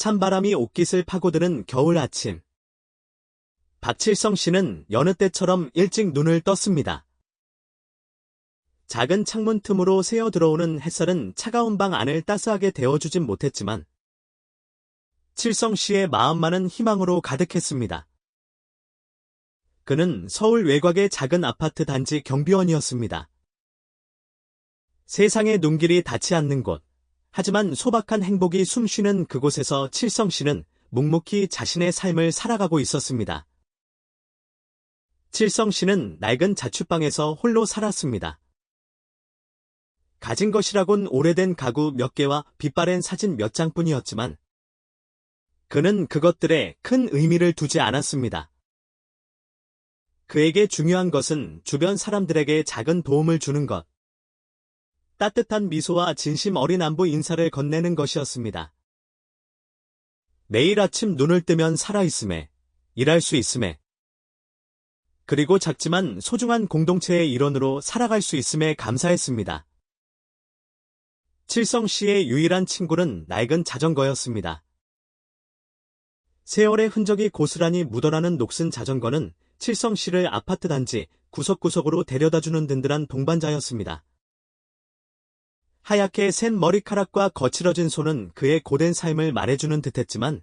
찬바람이 옷깃을 파고드는 겨울 아침. 박칠성 씨는 여느 때처럼 일찍 눈을 떴습니다. 작은 창문 틈으로 새어 들어오는 햇살은 차가운 방 안을 따스하게 데워주진 못했지만 칠성 씨의 마음만은 희망으로 가득했습니다. 그는 서울 외곽의 작은 아파트 단지 경비원이었습니다. 세상의 눈길이 닿지 않는 곳, 하지만 소박한 행복이 숨쉬는 그곳에서 칠성 씨는 묵묵히 자신의 삶을 살아가고 있었습니다. 칠성 씨는 낡은 자취방에서 홀로 살았습니다. 가진 것이라곤 오래된 가구 몇 개와 빛바랜 사진 몇 장뿐이었지만 그는 그것들에 큰 의미를 두지 않았습니다. 그에게 중요한 것은 주변 사람들에게 작은 도움을 주는 것, 따뜻한 미소와 진심 어린 안부 인사를 건네는 것이었습니다. 매일 아침 눈을 뜨면 살아있음에, 일할 수 있음에, 그리고 작지만 소중한 공동체의 일원으로 살아갈 수 있음에 감사했습니다. 칠성 씨의 유일한 친구는 낡은 자전거였습니다. 세월의 흔적이 고스란히 묻어나는 녹슨 자전거는 칠성 씨를 아파트 단지 구석구석으로 데려다주는 든든한 동반자였습니다. 하얗게 센 머리카락과 거칠어진 손은 그의 고된 삶을 말해주는 듯했지만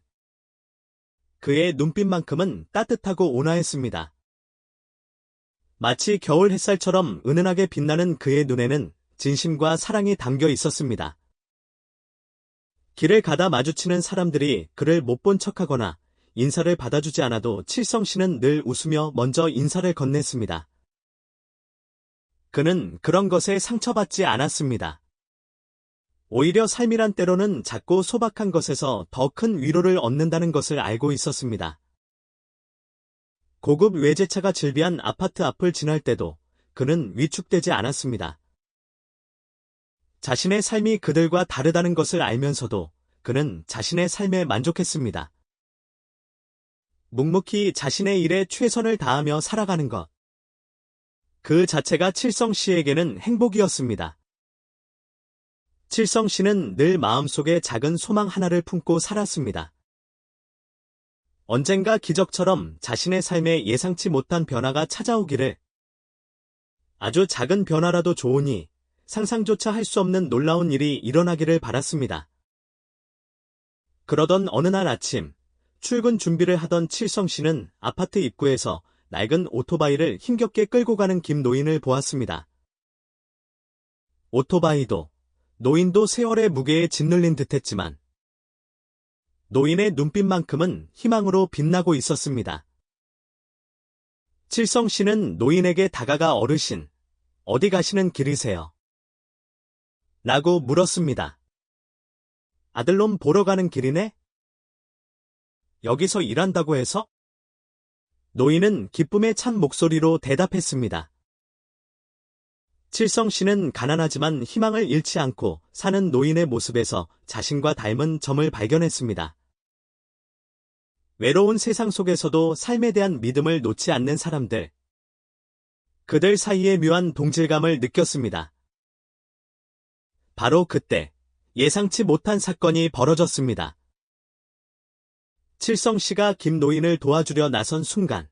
그의 눈빛만큼은 따뜻하고 온화했습니다. 마치 겨울 햇살처럼 은은하게 빛나는 그의 눈에는 진심과 사랑이 담겨 있었습니다. 길을 가다 마주치는 사람들이 그를 못 본 척하거나 인사를 받아주지 않아도 칠성 씨는 늘 웃으며 먼저 인사를 건넸습니다. 그는 그런 것에 상처받지 않았습니다. 오히려 삶이란 때로는 작고 소박한 것에서 더 큰 위로를 얻는다는 것을 알고 있었습니다. 고급 외제차가 즐비한 아파트 앞을 지날 때도 그는 위축되지 않았습니다. 자신의 삶이 그들과 다르다는 것을 알면서도 그는 자신의 삶에 만족했습니다. 묵묵히 자신의 일에 최선을 다하며 살아가는 것. 그 자체가 칠성 씨에게는 행복이었습니다. 칠성 씨는 늘 마음속에 작은 소망 하나를 품고 살았습니다. 언젠가 기적처럼 자신의 삶에 예상치 못한 변화가 찾아오기를, 아주 작은 변화라도 좋으니 상상조차 할 수 없는 놀라운 일이 일어나기를 바랐습니다. 그러던 어느 날 아침, 출근 준비를 하던 칠성 씨는 아파트 입구에서 낡은 오토바이를 힘겹게 끌고 가는 김 노인을 보았습니다. 오토바이도, 노인도 세월의 무게에 짓눌린 듯했지만 노인의 눈빛만큼은 희망으로 빛나고 있었습니다. 칠성 씨는 노인에게 다가가 어르신, 어디 가시는 길이세요? 라고 물었습니다. 아들놈 보러 가는 길이네? 여기서 일한다고 해서? 노인은 기쁨에 찬 목소리로 대답했습니다. 칠성 씨는 가난하지만 희망을 잃지 않고 사는 노인의 모습에서 자신과 닮은 점을 발견했습니다. 외로운 세상 속에서도 삶에 대한 믿음을 놓지 않는 사람들. 그들 사이에 묘한 동질감을 느꼈습니다. 바로 그때 예상치 못한 사건이 벌어졌습니다. 칠성 씨가 김 노인을 도와주려 나선 순간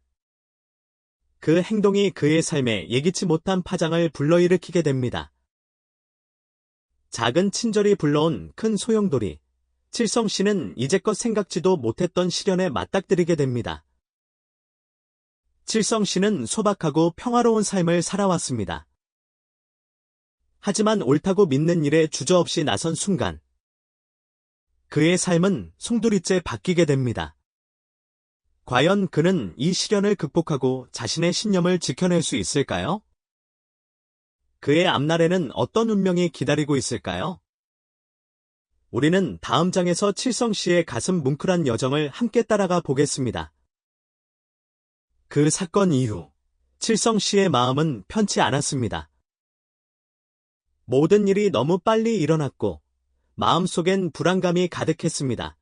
그 행동이 그의 삶에 예기치 못한 파장을 불러일으키게 됩니다. 작은 친절이 불러온 큰 소용돌이, 칠성 씨는 이제껏 생각지도 못했던 시련에 맞닥뜨리게 됩니다. 칠성 씨는 소박하고 평화로운 삶을 살아왔습니다. 하지만 옳다고 믿는 일에 주저없이 나선 순간 그의 삶은 송두리째 바뀌게 됩니다. 과연 그는 이 시련을 극복하고 자신의 신념을 지켜낼 수 있을까요? 그의 앞날에는 어떤 운명이 기다리고 있을까요? 우리는 다음 장에서 칠성 씨의 가슴 뭉클한 여정을 함께 따라가 보겠습니다. 그 사건 이후 칠성 씨의 마음은 편치 않았습니다. 모든 일이 너무 빨리 일어났고 마음속엔 불안감이 가득했습니다.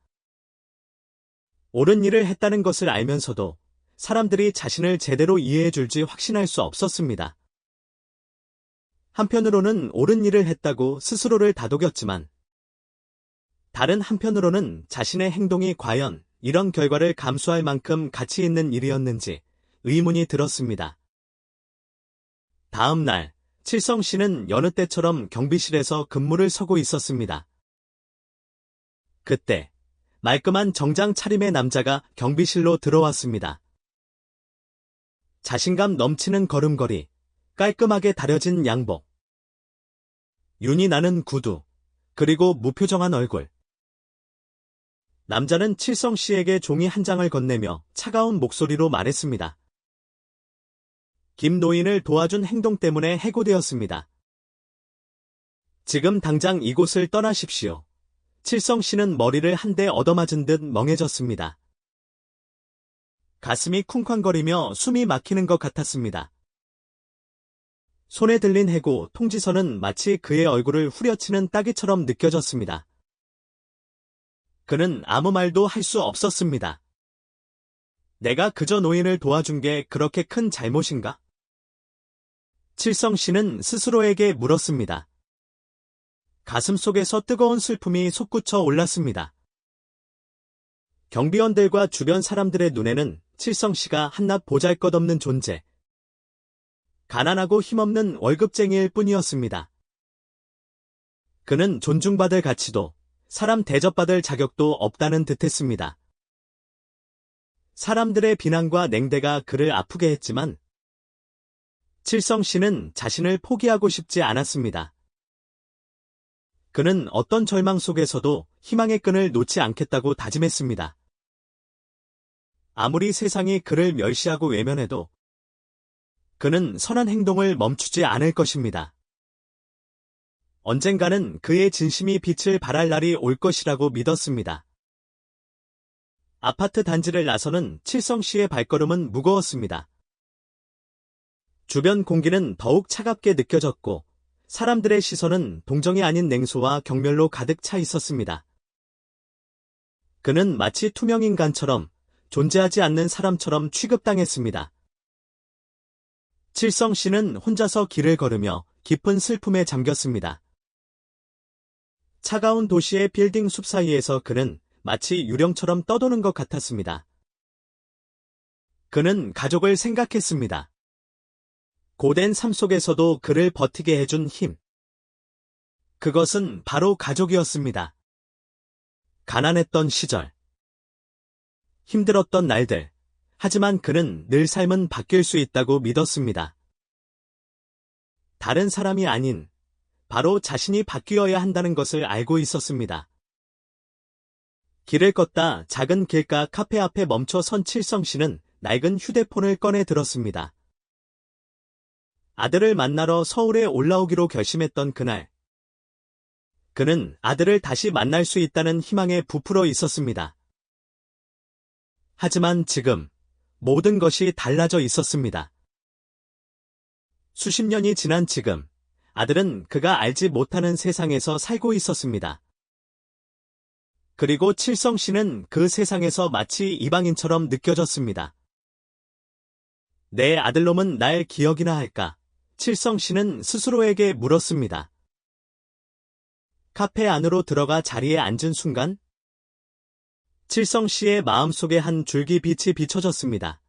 옳은 일을 했다는 것을 알면서도 사람들이 자신을 제대로 이해해줄지 확신할 수 없었습니다. 한편으로는 옳은 일을 했다고 스스로를 다독였지만 다른 한편으로는 자신의 행동이 과연 이런 결과를 감수할 만큼 가치 있는 일이었는지 의문이 들었습니다. 다음 날, 칠성 씨는 여느 때처럼 경비실에서 근무를 서고 있었습니다. 그때 말끔한 정장 차림의 남자가 경비실로 들어왔습니다. 자신감 넘치는 걸음걸이, 깔끔하게 다려진 양복, 윤이 나는 구두, 그리고 무표정한 얼굴. 남자는 칠성 씨에게 종이 한 장을 건네며 차가운 목소리로 말했습니다. 김 노인을 도와준 행동 때문에 해고되었습니다. 지금 당장 이곳을 떠나십시오. 칠성 씨는 머리를 한 대 얻어맞은 듯 멍해졌습니다. 가슴이 쿵쾅거리며 숨이 막히는 것 같았습니다. 손에 들린 해고 통지서는 마치 그의 얼굴을 후려치는 따기처럼 느껴졌습니다. 그는 아무 말도 할 수 없었습니다. 내가 그저 노인을 도와준 게 그렇게 큰 잘못인가? 칠성 씨는 스스로에게 물었습니다. 가슴 속에서 뜨거운 슬픔이 솟구쳐 올랐습니다. 경비원들과 주변 사람들의 눈에는 칠성 씨가 한낱 보잘것없는 존재, 가난하고 힘없는 월급쟁이일 뿐이었습니다. 그는 존중받을 가치도, 사람 대접받을 자격도 없다는 듯했습니다. 사람들의 비난과 냉대가 그를 아프게 했지만 칠성 씨는 자신을 포기하고 싶지 않았습니다. 그는 어떤 절망 속에서도 희망의 끈을 놓지 않겠다고 다짐했습니다. 아무리 세상이 그를 멸시하고 외면해도 그는 선한 행동을 멈추지 않을 것입니다. 언젠가는 그의 진심이 빛을 발할 날이 올 것이라고 믿었습니다. 아파트 단지를 나서는 칠성 씨의 발걸음은 무거웠습니다. 주변 공기는 더욱 차갑게 느껴졌고 사람들의 시선은 동정이 아닌 냉소와 경멸로 가득 차 있었습니다. 그는 마치 투명인간처럼 존재하지 않는 사람처럼 취급당했습니다. 칠성 씨는 혼자서 길을 걸으며 깊은 슬픔에 잠겼습니다. 차가운 도시의 빌딩 숲 사이에서 그는 마치 유령처럼 떠도는 것 같았습니다. 그는 가족을 생각했습니다. 고된 삶 속에서도 그를 버티게 해준 힘. 그것은 바로 가족이었습니다. 가난했던 시절, 힘들었던 날들, 하지만 그는 늘 삶은 바뀔 수 있다고 믿었습니다. 다른 사람이 아닌 바로 자신이 바뀌어야 한다는 것을 알고 있었습니다. 길을 걷다 작은 길가 카페 앞에 멈춰 선 칠성 씨는 낡은 휴대폰을 꺼내 들었습니다. 아들을 만나러 서울에 올라오기로 결심했던 그날, 그는 아들을 다시 만날 수 있다는 희망에 부풀어 있었습니다. 하지만 지금 모든 것이 달라져 있었습니다. 수십 년이 지난 지금, 아들은 그가 알지 못하는 세상에서 살고 있었습니다. 그리고 칠성 씨는 그 세상에서 마치 이방인처럼 느껴졌습니다. 내 아들놈은 날 기억이나 할까? 칠성 씨는 스스로에게 물었습니다. 카페 안으로 들어가 자리에 앉은 순간, 칠성 씨의 마음속에 한 줄기 빛이 비춰졌습니다.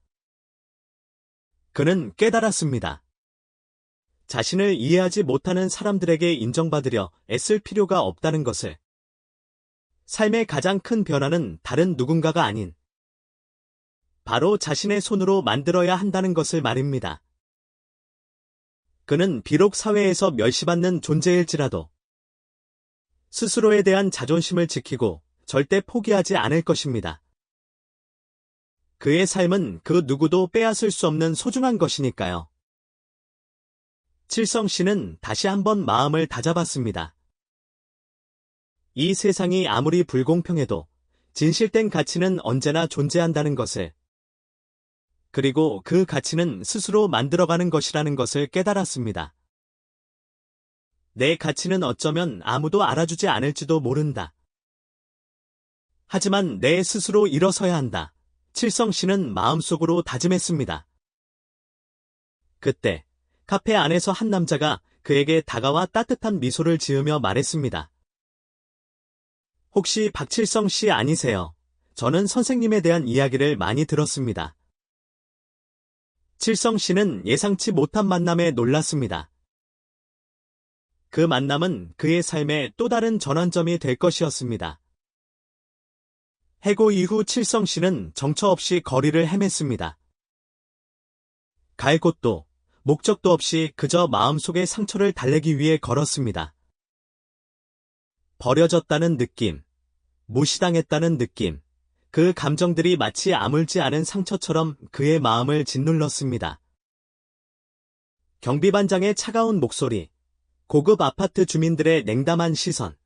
그는 깨달았습니다. 자신을 이해하지 못하는 사람들에게 인정받으려 애쓸 필요가 없다는 것을. 삶의 가장 큰 변화는 다른 누군가가 아닌 바로 자신의 손으로 만들어야 한다는 것을 말입니다. 그는 비록 사회에서 멸시받는 존재일지라도 스스로에 대한 자존심을 지키고 절대 포기하지 않을 것입니다. 그의 삶은 그 누구도 빼앗을 수 없는 소중한 것이니까요. 칠성 씨는 다시 한번 마음을 다잡았습니다. 이 세상이 아무리 불공평해도 진실된 가치는 언제나 존재한다는 것을, 그리고 그 가치는 스스로 만들어가는 것이라는 것을 깨달았습니다. 내 가치는 어쩌면 아무도 알아주지 않을지도 모른다. 하지만 내 스스로 일어서야 한다. 칠성 씨는 마음속으로 다짐했습니다. 그때 카페 안에서 한 남자가 그에게 다가와 따뜻한 미소를 지으며 말했습니다. 혹시 박칠성 씨 아니세요? 저는 선생님에 대한 이야기를 많이 들었습니다. 칠성 씨는 예상치 못한 만남에 놀랐습니다. 그 만남은 그의 삶의 또 다른 전환점이 될 것이었습니다. 해고 이후 칠성 씨는 정처 없이 거리를 헤맸습니다. 갈 곳도 목적도 없이 그저 마음속의 상처를 달래기 위해 걸었습니다. 버려졌다는 느낌, 무시당했다는 느낌, 그 감정들이 마치 아물지 않은 상처처럼 그의 마음을 짓눌렀습니다. 경비반장의 차가운 목소리, 고급 아파트 주민들의 냉담한 시선,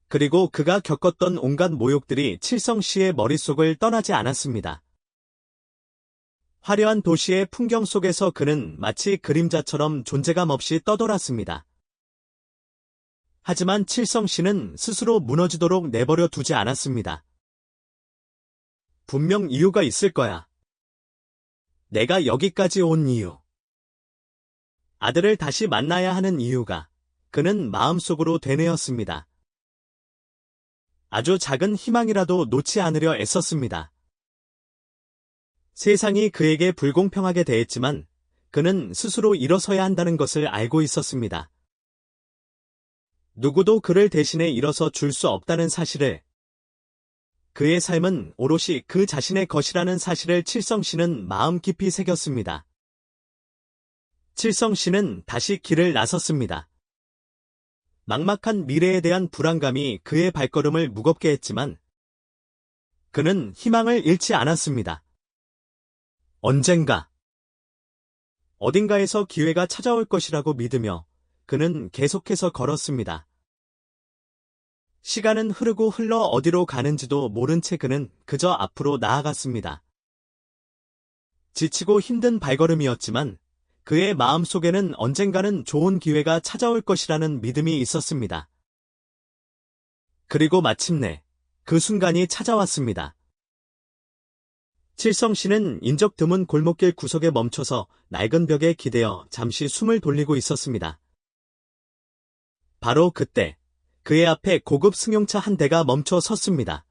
그리고 그가 겪었던 온갖 모욕들이 칠성 씨의 머릿속을 떠나지 않았습니다. 화려한 도시의 풍경 속에서 그는 마치 그림자처럼 존재감 없이 떠돌았습니다. 하지만 칠성 씨는 스스로 무너지도록 내버려 두지 않았습니다. 분명 이유가 있을 거야. 내가 여기까지 온 이유. 아들을 다시 만나야 하는 이유가 그는 마음속으로 되뇌었습니다. 아주 작은 희망이라도 놓지 않으려 애썼습니다. 세상이 그에게 불공평하게 대했지만 그는 스스로 일어서야 한다는 것을 알고 있었습니다. 누구도 그를 대신해 일어서 줄 수 없다는 사실을, 그의 삶은 오롯이 그 자신의 것이라는 사실을 칠성 씨는 마음 깊이 새겼습니다. 칠성 씨는 다시 길을 나섰습니다. 막막한 미래에 대한 불안감이 그의 발걸음을 무겁게 했지만 그는 희망을 잃지 않았습니다. 언젠가, 어딘가에서 기회가 찾아올 것이라고 믿으며 그는 계속해서 걸었습니다. 시간은 흐르고 흘러 어디로 가는지도 모른 채 그는 그저 앞으로 나아갔습니다. 지치고 힘든 발걸음이었지만 그의 마음속에는 언젠가는 좋은 기회가 찾아올 것이라는 믿음이 있었습니다. 그리고 마침내 그 순간이 찾아왔습니다. 칠성 씨는 인적 드문 골목길 구석에 멈춰서 낡은 벽에 기대어 잠시 숨을 돌리고 있었습니다. 바로 그때 그의 앞에 고급 승용차 한 대가 멈춰 섰습니다.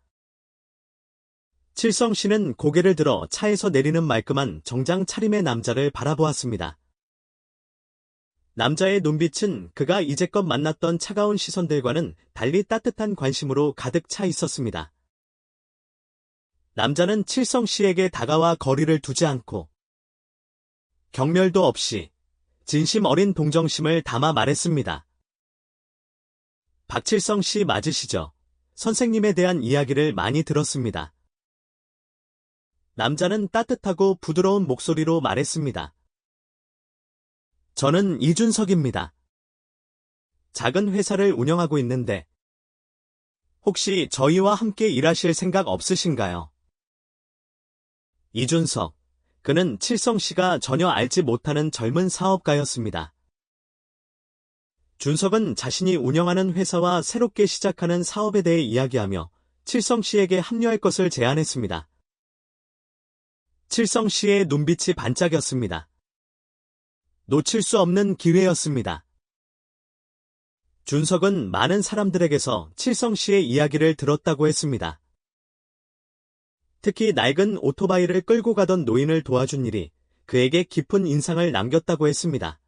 칠성 씨는 고개를 들어 차에서 내리는 말끔한 정장 차림의 남자를 바라보았습니다. 남자의 눈빛은 그가 이제껏 만났던 차가운 시선들과는 달리 따뜻한 관심으로 가득 차 있었습니다. 남자는 칠성 씨에게 다가와 거리를 두지 않고 경멸도 없이 진심 어린 동정심을 담아 말했습니다. 박칠성 씨 맞으시죠? 선생님에 대한 이야기를 많이 들었습니다. 남자는 따뜻하고 부드러운 목소리로 말했습니다. 저는 이준석입니다. 작은 회사를 운영하고 있는데 혹시 저희와 함께 일하실 생각 없으신가요? 이준석, 그는 칠성 씨가 전혀 알지 못하는 젊은 사업가였습니다. 준석은 자신이 운영하는 회사와 새롭게 시작하는 사업에 대해 이야기하며 칠성 씨에게 합류할 것을 제안했습니다. 칠성 씨의 눈빛이 반짝였습니다. 놓칠 수 없는 기회였습니다. 준석은 많은 사람들에게서 칠성 씨의 이야기를 들었다고 했습니다. 특히 낡은 오토바이를 끌고 가던 노인을 도와준 일이 그에게 깊은 인상을 남겼다고 했습니다.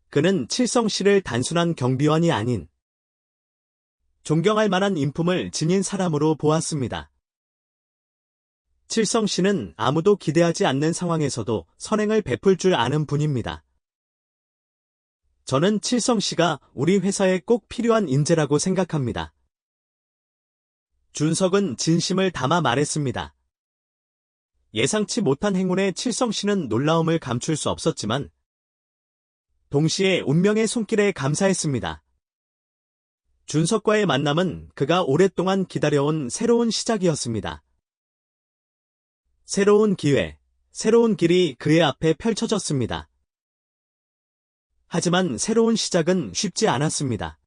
그는 칠성 씨를 단순한 경비원이 아닌 존경할 만한 인품을 지닌 사람으로 보았습니다. 칠성 씨는 아무도 기대하지 않는 상황에서도 선행을 베풀 줄 아는 분입니다. 저는 칠성 씨가 우리 회사에 꼭 필요한 인재라고 생각합니다. 준석은 진심을 담아 말했습니다. 예상치 못한 행운에 칠성 씨는 놀라움을 감출 수 없었지만 동시에 운명의 손길에 감사했습니다. 준석과의 만남은 그가 오랫동안 기다려온 새로운 시작이었습니다. 새로운 기회, 새로운 길이 그의 앞에 펼쳐졌습니다. 하지만 새로운 시작은 쉽지 않았습니다.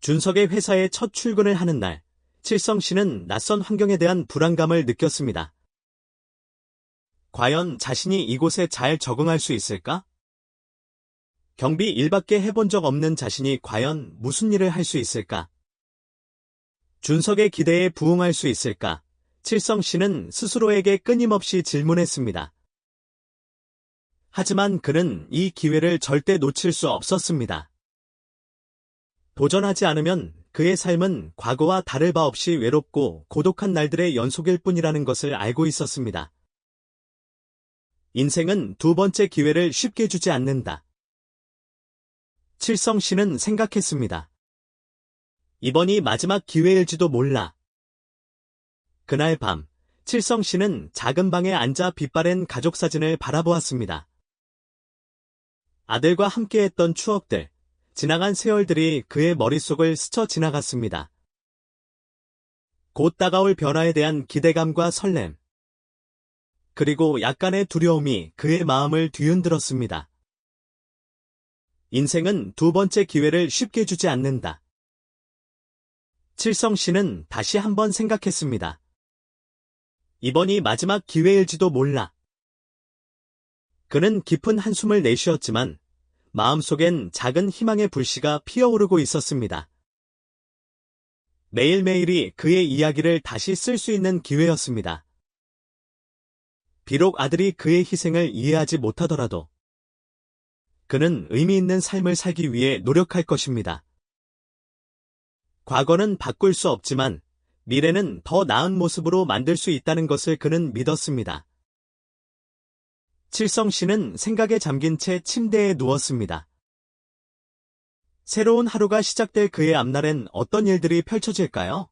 준석의 회사에 첫 출근을 하는 날, 칠성 씨는 낯선 환경에 대한 불안감을 느꼈습니다. 과연 자신이 이곳에 잘 적응할 수 있을까? 경비 일밖에 해본 적 없는 자신이 과연 무슨 일을 할 수 있을까? 준석의 기대에 부응할 수 있을까? 칠성 씨는 스스로에게 끊임없이 질문했습니다. 하지만 그는 이 기회를 절대 놓칠 수 없었습니다. 도전하지 않으면 그의 삶은 과거와 다를 바 없이 외롭고 고독한 날들의 연속일 뿐이라는 것을 알고 있었습니다. 인생은 두 번째 기회를 쉽게 주지 않는다. 칠성 씨는 생각했습니다. 이번이 마지막 기회일지도 몰라. 그날 밤, 칠성 씨는 작은 방에 앉아 빛바랜 가족 사진을 바라보았습니다. 아들과 함께했던 추억들, 지나간 세월들이 그의 머릿속을 스쳐 지나갔습니다. 곧 다가올 변화에 대한 기대감과 설렘, 그리고 약간의 두려움이 그의 마음을 뒤흔들었습니다. 인생은 두 번째 기회를 쉽게 주지 않는다. 칠성 씨는 다시 한번 생각했습니다. 이번이 마지막 기회일지도 몰라. 그는 깊은 한숨을 내쉬었지만 마음속엔 작은 희망의 불씨가 피어오르고 있었습니다. 매일매일이 그의 이야기를 다시 쓸 수 있는 기회였습니다. 비록 아들이 그의 희생을 이해하지 못하더라도 그는 의미 있는 삶을 살기 위해 노력할 것입니다. 과거는 바꿀 수 없지만 미래는 더 나은 모습으로 만들 수 있다는 것을 그는 믿었습니다. 칠성 씨는 생각에 잠긴 채 침대에 누웠습니다. 새로운 하루가 시작될 그의 앞날엔 어떤 일들이 펼쳐질까요?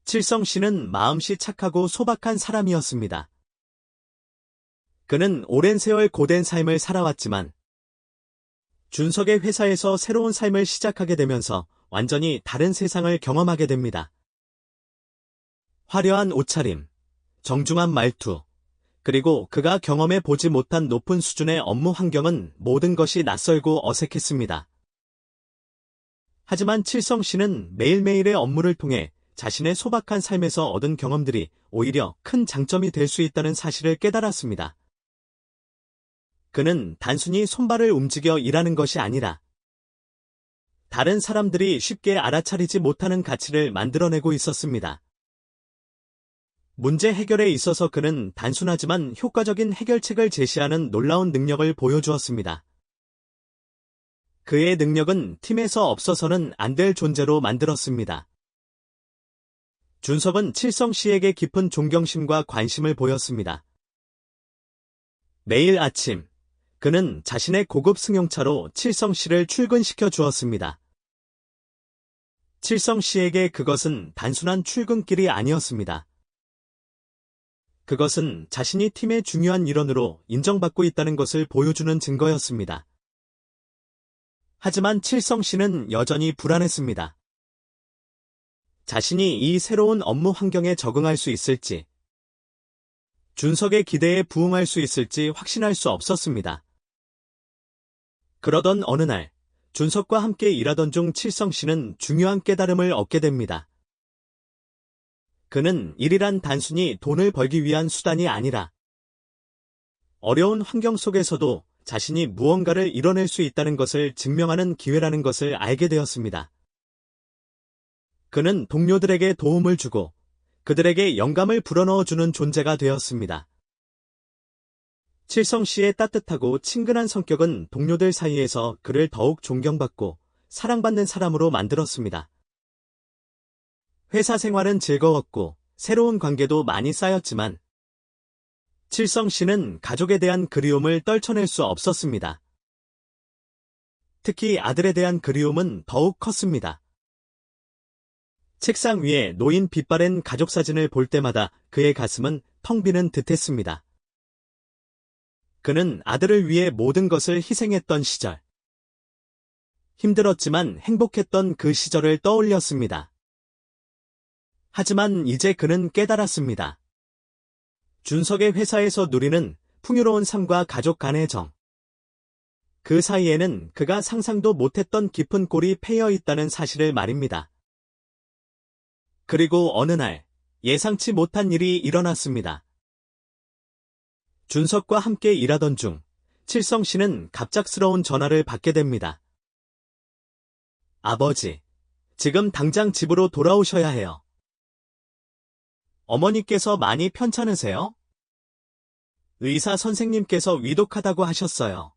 칠성 씨는 마음씨 착하고 소박한 사람이었습니다. 그는 오랜 세월 고된 삶을 살아왔지만 준석의 회사에서 새로운 삶을 시작하게 되면서 완전히 다른 세상을 경험하게 됩니다. 화려한 옷차림, 정중한 말투, 그리고 그가 경험해 보지 못한 높은 수준의 업무 환경은 모든 것이 낯설고 어색했습니다. 하지만 칠성 씨는 매일매일의 업무를 통해 자신의 소박한 삶에서 얻은 경험들이 오히려 큰 장점이 될 수 있다는 사실을 깨달았습니다. 그는 단순히 손발을 움직여 일하는 것이 아니라 다른 사람들이 쉽게 알아차리지 못하는 가치를 만들어내고 있었습니다. 문제 해결에 있어서 그는 단순하지만 효과적인 해결책을 제시하는 놀라운 능력을 보여주었습니다. 그의 능력은 팀에서 없어서는 안 될 존재로 만들었습니다. 준석은 칠성 씨에게 깊은 존경심과 관심을 보였습니다. 매일 아침, 그는 자신의 고급 승용차로 칠성 씨를 출근시켜 주었습니다. 칠성 씨에게 그것은 단순한 출근길이 아니었습니다. 그것은 자신이 팀의 중요한 일원으로 인정받고 있다는 것을 보여주는 증거였습니다. 하지만 칠성 씨는 여전히 불안했습니다. 자신이 이 새로운 업무 환경에 적응할 수 있을지, 준석의 기대에 부응할 수 있을지 확신할 수 없었습니다. 그러던 어느 날, 준석과 함께 일하던 중 칠성 씨는 중요한 깨달음을 얻게 됩니다. 그는 일이란 단순히 돈을 벌기 위한 수단이 아니라 어려운 환경 속에서도 자신이 무언가를 이뤄낼 수 있다는 것을 증명하는 기회라는 것을 알게 되었습니다. 그는 동료들에게 도움을 주고 그들에게 영감을 불어넣어주는 존재가 되었습니다. 칠성 씨의 따뜻하고 친근한 성격은 동료들 사이에서 그를 더욱 존경받고 사랑받는 사람으로 만들었습니다. 회사 생활은 즐거웠고 새로운 관계도 많이 쌓였지만 칠성 씨는 가족에 대한 그리움을 떨쳐낼 수 없었습니다. 특히 아들에 대한 그리움은 더욱 컸습니다. 책상 위에 놓인 빛바랜 가족 사진을 볼 때마다 그의 가슴은 텅 비는 듯했습니다. 그는 아들을 위해 모든 것을 희생했던 시절, 힘들었지만 행복했던 그 시절을 떠올렸습니다. 하지만 이제 그는 깨달았습니다. 준석의 회사에서 누리는 풍요로운 삶과 가족 간의 정, 그 사이에는 그가 상상도 못했던 깊은 골이 패여 있다는 사실을 말입니다. 그리고 어느 날 예상치 못한 일이 일어났습니다. 준석과 함께 일하던 중 칠성 씨는 갑작스러운 전화를 받게 됩니다. 아버지, 지금 당장 집으로 돌아오셔야 해요. 어머니께서 많이 편찮으세요? 의사 선생님께서 위독하다고 하셨어요.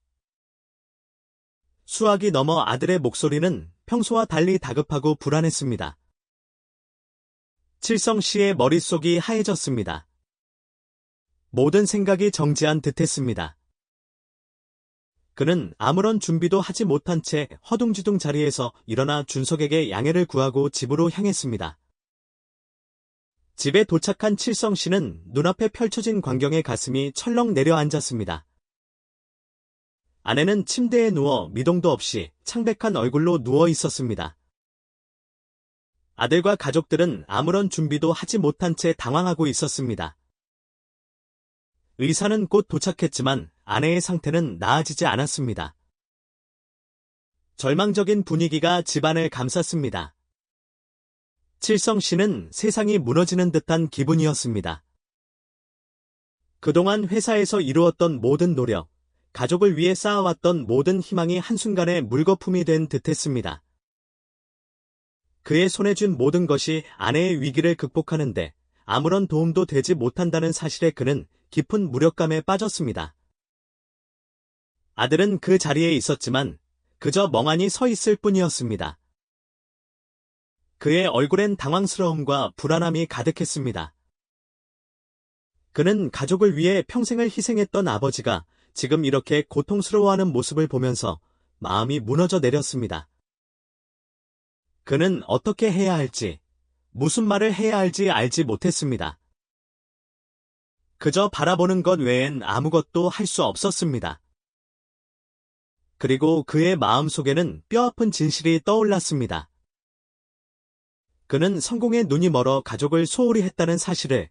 수학이 넘어 아들의 목소리는 평소와 달리 다급하고 불안했습니다. 칠성 씨의 머릿속이 하얘졌습니다. 모든 생각이 정지한 듯했습니다. 그는 아무런 준비도 하지 못한 채 허둥지둥 자리에서 일어나 준석에게 양해를 구하고 집으로 향했습니다. 집에 도착한 칠성 씨는 눈앞에 펼쳐진 광경에 가슴이 철렁 내려앉았습니다. 아내는 침대에 누워 미동도 없이 창백한 얼굴로 누워 있었습니다. 아들과 가족들은 아무런 준비도 하지 못한 채 당황하고 있었습니다. 의사는 곧 도착했지만 아내의 상태는 나아지지 않았습니다. 절망적인 분위기가 집안을 감쌌습니다. 칠성 씨는 세상이 무너지는 듯한 기분이었습니다. 그동안 회사에서 이루었던 모든 노력, 가족을 위해 쌓아왔던 모든 희망이 한순간에 물거품이 된 듯했습니다. 그의 손에 쥔 모든 것이 아내의 위기를 극복하는데 아무런 도움도 되지 못한다는 사실에 그는 깊은 무력감에 빠졌습니다. 아들은 그 자리에 있었지만 그저 멍하니 서 있을 뿐이었습니다. 그의 얼굴엔 당황스러움과 불안함이 가득했습니다. 그는 가족을 위해 평생을 희생했던 아버지가 지금 이렇게 고통스러워하는 모습을 보면서 마음이 무너져 내렸습니다. 그는 어떻게 해야 할지, 무슨 말을 해야 할지 알지 못했습니다. 그저 바라보는 것 외엔 아무것도 할 수 없었습니다. 그리고 그의 마음속에는 뼈아픈 진실이 떠올랐습니다. 그는 성공에 눈이 멀어 가족을 소홀히 했다는 사실을,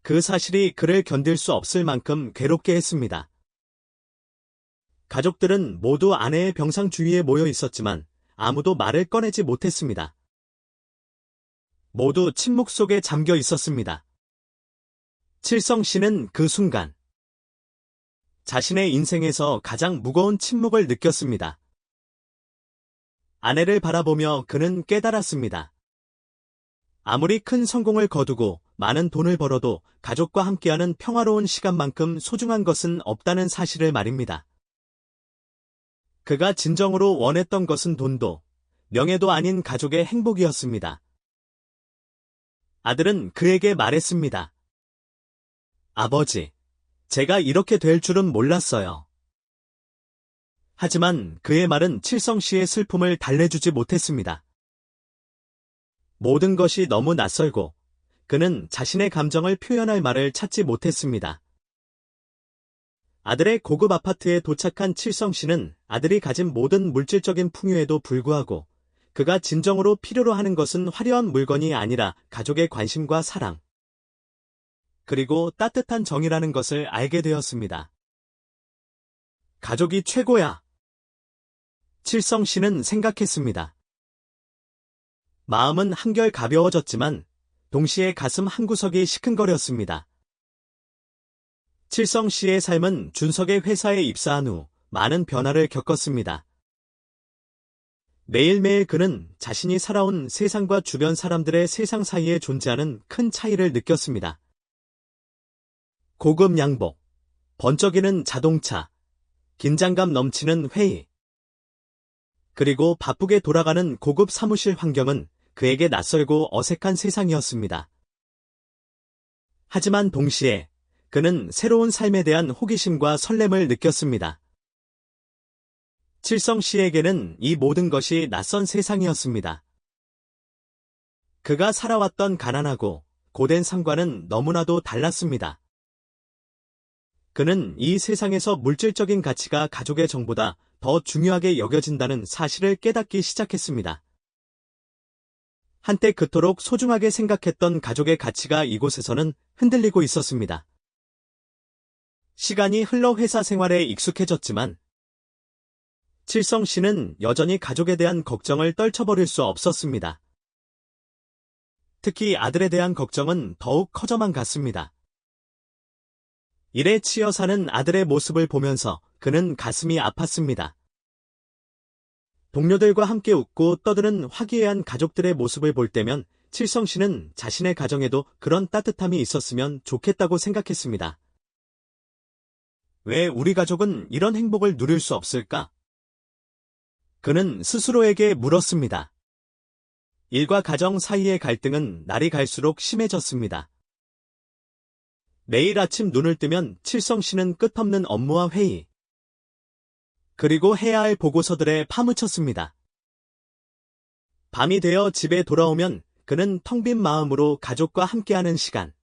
그 사실이 그를 견딜 수 없을 만큼 괴롭게 했습니다. 가족들은 모두 아내의 병상 주위에 모여 있었지만 아무도 말을 꺼내지 못했습니다. 모두 침묵 속에 잠겨 있었습니다. 칠성 씨는 그 순간 자신의 인생에서 가장 무거운 침묵을 느꼈습니다. 아내를 바라보며 그는 깨달았습니다. 아무리 큰 성공을 거두고 많은 돈을 벌어도 가족과 함께하는 평화로운 시간만큼 소중한 것은 없다는 사실을 말입니다. 그가 진정으로 원했던 것은 돈도, 명예도 아닌 가족의 행복이었습니다. 아들은 그에게 말했습니다. 아버지, 제가 이렇게 될 줄은 몰랐어요. 하지만 그의 말은 칠성 씨의 슬픔을 달래주지 못했습니다. 모든 것이 너무 낯설고 그는 자신의 감정을 표현할 말을 찾지 못했습니다. 아들의 고급 아파트에 도착한 칠성 씨는 아들이 가진 모든 물질적인 풍요에도 불구하고 그가 진정으로 필요로 하는 것은 화려한 물건이 아니라 가족의 관심과 사랑, 그리고 따뜻한 정이라는 것을 알게 되었습니다. 가족이 최고야. 칠성 씨는 생각했습니다. 마음은 한결 가벼워졌지만 동시에 가슴 한구석이 시큰거렸습니다. 칠성 씨의 삶은 준석의 회사에 입사한 후 많은 변화를 겪었습니다. 매일매일 그는 자신이 살아온 세상과 주변 사람들의 세상 사이에 존재하는 큰 차이를 느꼈습니다. 고급 양복, 번쩍이는 자동차, 긴장감 넘치는 회의, 그리고 바쁘게 돌아가는 고급 사무실 환경은 그에게 낯설고 어색한 세상이었습니다. 하지만 동시에 그는 새로운 삶에 대한 호기심과 설렘을 느꼈습니다. 칠성 씨에게는 이 모든 것이 낯선 세상이었습니다. 그가 살아왔던 가난하고 고된 삶과는 너무나도 달랐습니다. 그는 이 세상에서 물질적인 가치가 가족의 정보다 더 중요하게 여겨진다는 사실을 깨닫기 시작했습니다. 한때 그토록 소중하게 생각했던 가족의 가치가 이곳에서는 흔들리고 있었습니다. 시간이 흘러 회사 생활에 익숙해졌지만 칠성 씨는 여전히 가족에 대한 걱정을 떨쳐버릴 수 없었습니다. 특히 아들에 대한 걱정은 더욱 커져만 갔습니다. 일에 치여 사는 아들의 모습을 보면서 그는 가슴이 아팠습니다. 동료들과 함께 웃고 떠드는 화기애애한 가족들의 모습을 볼 때면 칠성 씨는 자신의 가정에도 그런 따뜻함이 있었으면 좋겠다고 생각했습니다. 왜 우리 가족은 이런 행복을 누릴 수 없을까? 그는 스스로에게 물었습니다. 일과 가정 사이의 갈등은 날이 갈수록 심해졌습니다. 매일 아침 눈을 뜨면 칠성 씨는 끝없는 업무와 회의, 그리고 해야 할 보고서들에 파묻혔습니다. 밤이 되어 집에 돌아오면 그는 텅 빈 마음으로 가족과 함께하는 시간,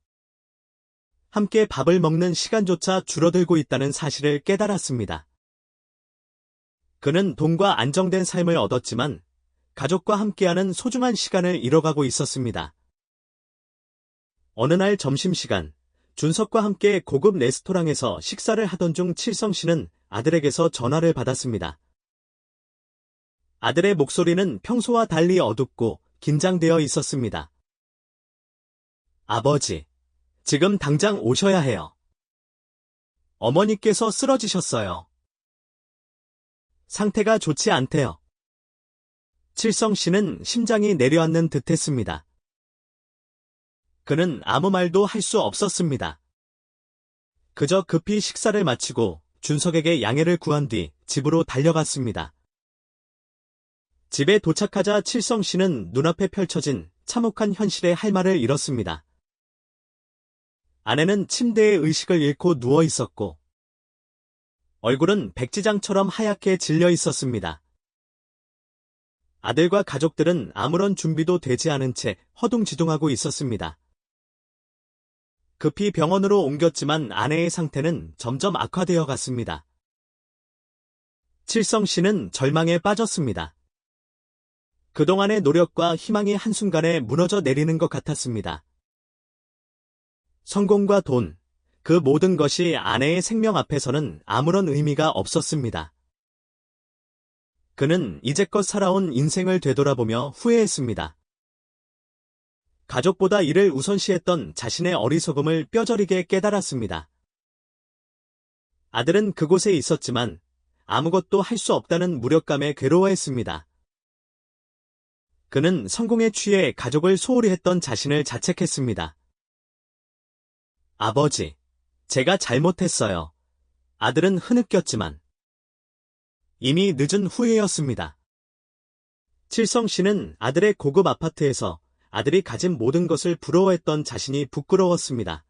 함께 밥을 먹는 시간조차 줄어들고 있다는 사실을 깨달았습니다. 그는 돈과 안정된 삶을 얻었지만 가족과 함께하는 소중한 시간을 잃어가고 있었습니다. 어느 날 점심시간, 준석과 함께 고급 레스토랑에서 식사를 하던 중 칠성 씨는 아들에게서 전화를 받았습니다. 아들의 목소리는 평소와 달리 어둡고 긴장되어 있었습니다. 아버지, 지금 당장 오셔야 해요. 어머니께서 쓰러지셨어요. 상태가 좋지 않대요. 칠성 씨는 심장이 내려앉는 듯했습니다. 그는 아무 말도 할 수 없었습니다. 그저 급히 식사를 마치고 준석에게 양해를 구한 뒤 집으로 달려갔습니다. 집에 도착하자 칠성 씨는 눈앞에 펼쳐진 참혹한 현실에 할 말을 잃었습니다. 아내는 침대에 의식을 잃고 누워 있었고 얼굴은 백지장처럼 하얗게 질려 있었습니다. 아들과 가족들은 아무런 준비도 되지 않은 채 허둥지둥하고 있었습니다. 급히 병원으로 옮겼지만 아내의 상태는 점점 악화되어 갔습니다. 칠성 씨는 절망에 빠졌습니다. 그동안의 노력과 희망이 한순간에 무너져 내리는 것 같았습니다. 성공과 돈, 그 모든 것이 아내의 생명 앞에서는 아무런 의미가 없었습니다. 그는 이제껏 살아온 인생을 되돌아보며 후회했습니다. 가족보다 이를 우선시했던 자신의 어리석음을 뼈저리게 깨달았습니다. 아들은 그곳에 있었지만 아무것도 할 수 없다는 무력감에 괴로워했습니다. 그는 성공에 취해 가족을 소홀히 했던 자신을 자책했습니다. 아버지, 제가 잘못했어요. 아들은 흐느꼈지만 이미 늦은 후회였습니다. 칠성 씨는 아들의 고급 아파트에서 아들이 가진 모든 것을 부러워했던 자신이 부끄러웠습니다.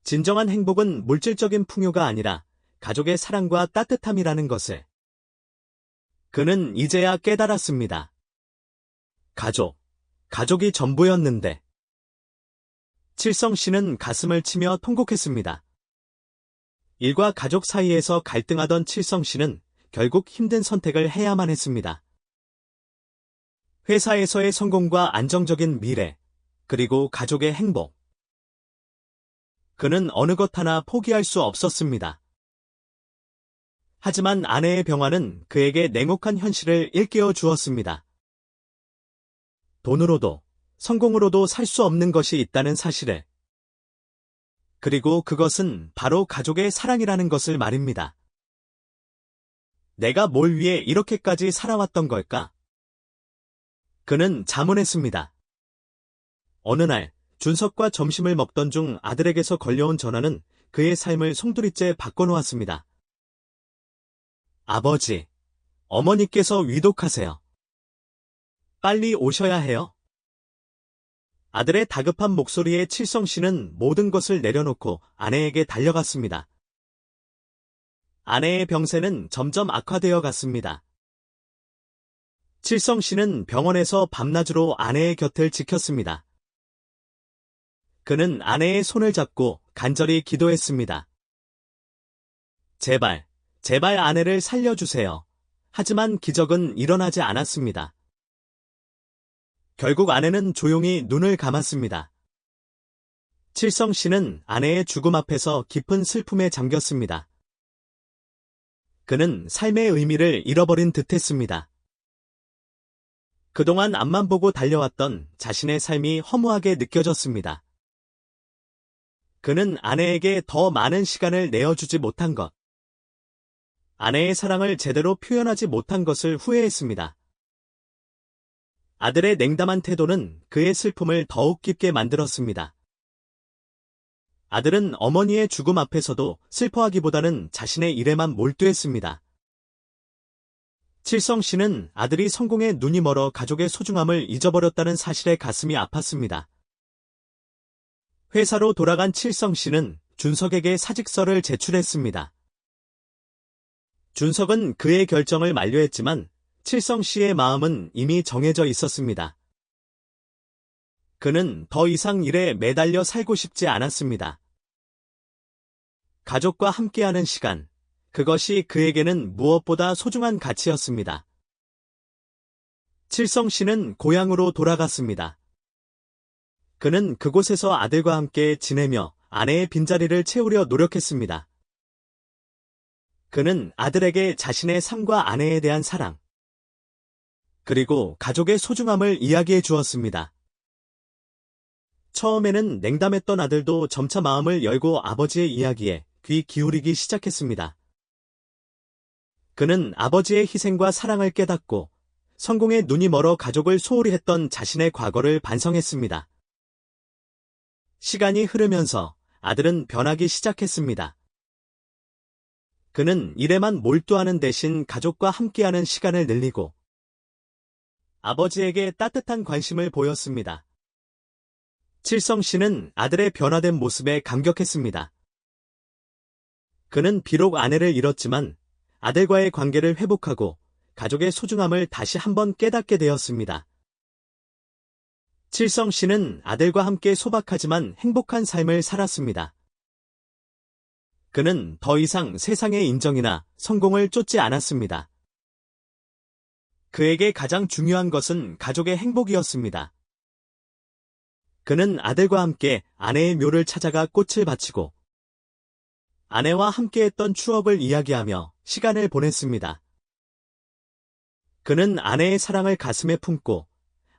진정한 행복은 물질적인 풍요가 아니라 가족의 사랑과 따뜻함이라는 것을 그는 이제야 깨달았습니다. 가족이 전부였는데. 칠성 씨는 가슴을 치며 통곡했습니다. 일과 가족 사이에서 갈등하던 칠성 씨는 결국 힘든 선택을 해야만 했습니다. 회사에서의 성공과 안정적인 미래, 그리고 가족의 행복. 그는 어느 것 하나 포기할 수 없었습니다. 하지만 아내의 병화는 그에게 냉혹한 현실을 일깨워 주었습니다. 돈으로도, 성공으로도 살 수 없는 것이 있다는 사실을. 그리고 그것은 바로 가족의 사랑이라는 것을 말입니다. 내가 뭘 위해 이렇게까지 살아왔던 걸까? 그는 자문했습니다. 어느 날 준석과 점심을 먹던 중 아들에게서 걸려온 전화는 그의 삶을 송두리째 바꿔놓았습니다. 아버지, 어머니께서 위독하세요. 빨리 오셔야 해요. 아들의 다급한 목소리에 칠성 씨는 모든 것을 내려놓고 아내에게 달려갔습니다. 아내의 병세는 점점 악화되어 갔습니다. 칠성 씨는 병원에서 밤낮으로 아내의 곁을 지켰습니다. 그는 아내의 손을 잡고 간절히 기도했습니다. 제발 아내를 살려주세요. 하지만 기적은 일어나지 않았습니다. 결국 아내는 조용히 눈을 감았습니다. 칠성 씨는 아내의 죽음 앞에서 깊은 슬픔에 잠겼습니다. 그는 삶의 의미를 잃어버린 듯했습니다. 그동안 앞만 보고 달려왔던 자신의 삶이 허무하게 느껴졌습니다. 그는 아내에게 더 많은 시간을 내어주지 못한 것, 아내의 사랑을 제대로 표현하지 못한 것을 후회했습니다. 아들의 냉담한 태도는 그의 슬픔을 더욱 깊게 만들었습니다. 아들은 어머니의 죽음 앞에서도 슬퍼하기보다는 자신의 일에만 몰두했습니다. 칠성 씨는 아들이 성공에 눈이 멀어 가족의 소중함을 잊어버렸다는 사실에 가슴이 아팠습니다. 회사로 돌아간 칠성 씨는 준석에게 사직서를 제출했습니다. 준석은 그의 결정을 만료했지만 칠성 씨의 마음은 이미 정해져 있었습니다. 그는 더 이상 일에 매달려 살고 싶지 않았습니다. 가족과 함께하는 시간, 그것이 그에게는 무엇보다 소중한 가치였습니다. 칠성 씨는 고향으로 돌아갔습니다. 그는 그곳에서 아들과 함께 지내며 아내의 빈자리를 채우려 노력했습니다. 그는 아들에게 자신의 삶과 아내에 대한 사랑, 그리고 가족의 소중함을 이야기해 주었습니다. 처음에는 냉담했던 아들도 점차 마음을 열고 아버지의 이야기에 귀 기울이기 시작했습니다. 그는 아버지의 희생과 사랑을 깨닫고 성공에 눈이 멀어 가족을 소홀히 했던 자신의 과거를 반성했습니다. 시간이 흐르면서 아들은 변하기 시작했습니다. 그는 일에만 몰두하는 대신 가족과 함께하는 시간을 늘리고 아버지에게 따뜻한 관심을 보였습니다. 칠성 씨는 아들의 변화된 모습에 감격했습니다. 그는 비록 아내를 잃었지만 아들과의 관계를 회복하고 가족의 소중함을 다시 한번 깨닫게 되었습니다. 칠성 씨는 아들과 함께 소박하지만 행복한 삶을 살았습니다. 그는 더 이상 세상의 인정이나 성공을 쫓지 않았습니다. 그에게 가장 중요한 것은 가족의 행복이었습니다. 그는 아들과 함께 아내의 묘를 찾아가 꽃을 바치고 아내와 함께했던 추억을 이야기하며 시간을 보냈습니다. 그는 아내의 사랑을 가슴에 품고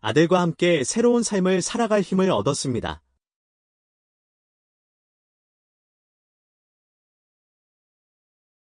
아들과 함께 새로운 삶을 살아갈 힘을 얻었습니다.